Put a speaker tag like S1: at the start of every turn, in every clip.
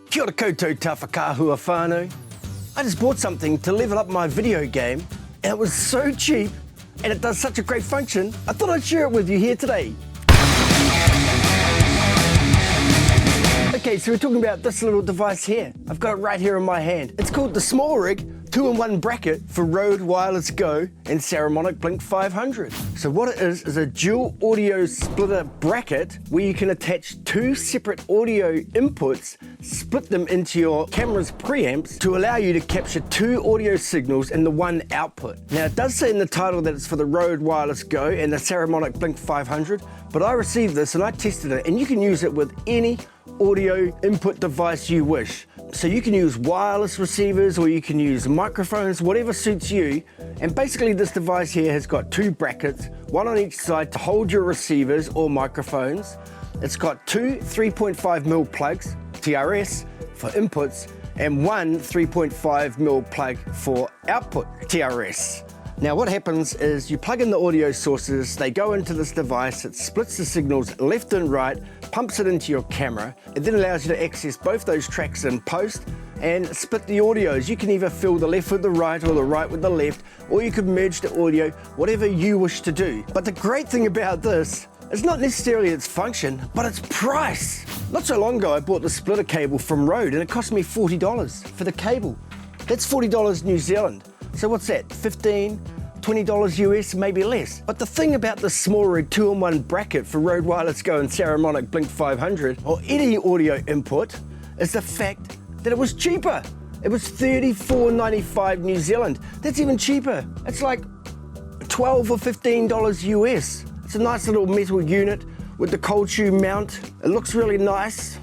S1: Kia ora koutou tawhakahua whānau. I just bought something to level up my video game, and it was so cheap, and it does such a great function, I thought I'd share it with you here today. Okay, so we're talking about this little device here. I've got it right here in my hand. It's called the SmallRig Two-In-One Bracket for Rode Wireless Go and Saramonic Blink 500. So what it is a dual audio splitter bracket where you can attach two separate audio inputs, split them into your camera's preamps to allow you to capture two audio signals in the one output. Now it does say in the title that it's for the Rode Wireless Go and the Saramonic Blink 500, but I received this and I tested it, and you can use it with any audio input device you wish. So you can use wireless receivers or you can use microphones, whatever suits you. And basically this device here has got two brackets, one on each side to hold your receivers or microphones. It's got two 3.5mm plugs, TRS, for inputs, and one 3.5mm plug for output, TRS. Now what happens is you plug in the audio sources, they go into this device, it splits the signals left and right, pumps it into your camera. It then allows you to access both those tracks in post and split the audios. You can either fill the left with the right or the right with the left, or you could merge the audio, whatever you wish to do. But the great thing about this is not necessarily its function, but its price. Not so long ago I bought the splitter cable from Rode and it cost me $40 for the cable. That's $40 New Zealand. So what's that, 15, $20 US, maybe less. But the thing about the SmallRig Two-In-One Bracket for Rode Wireless Go and Saramonic Blink 500, or any audio input, is the fact that it was cheaper. It was $34.95 New Zealand. That's even cheaper. It's like $12 or $15 US. It's a nice little metal unit with the cold shoe mount. It looks really nice.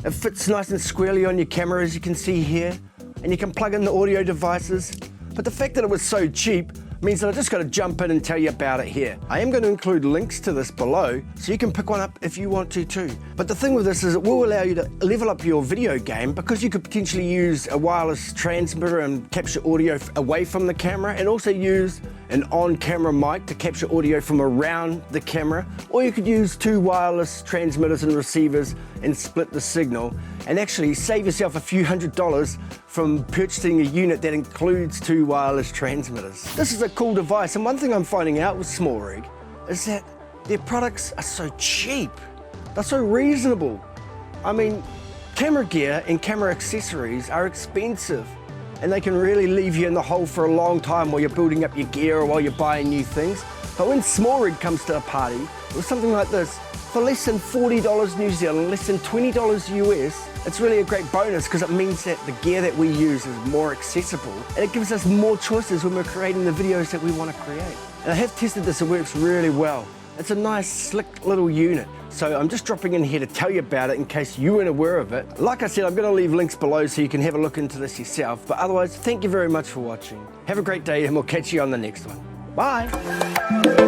S1: It fits nice and squarely on your camera, as you can see here. And you can plug in the audio devices. But the fact that it was so cheap means that I just got to jump in and tell you about it here. I am going to include links to this below, so you can pick one up if you want to too. But the thing with this is it will allow you to level up your video game, because you could potentially use a wireless transmitter and capture audio away from the camera, and also use an on-camera mic to capture audio from around the camera, or you could use two wireless transmitters and receivers and split the signal, and actually save yourself a few $100s from purchasing a unit that includes two wireless transmitters. This is a cool device, and one thing I'm finding out with SmallRig is that their products are so cheap. They're so reasonable. I mean, camera gear and camera accessories are expensive, and they can really leave you in the hole for a long time while you're building up your gear or while you're buying new things. But when SmallRig comes to a party with something like this, for less than $40 New Zealand, less than $20 US, it's really a great bonus, because it means that the gear that we use is more accessible, and it gives us more choices when we're creating the videos that we want to create. And I have tested this, it works really well. It's a nice, slick little unit. So I'm just dropping in here to tell you about it in case you weren't aware of it. Like I said, I'm going to leave links below so you can have a look into this yourself. But otherwise, thank you very much for watching. Have a great day, and we'll catch you on the next one. Bye.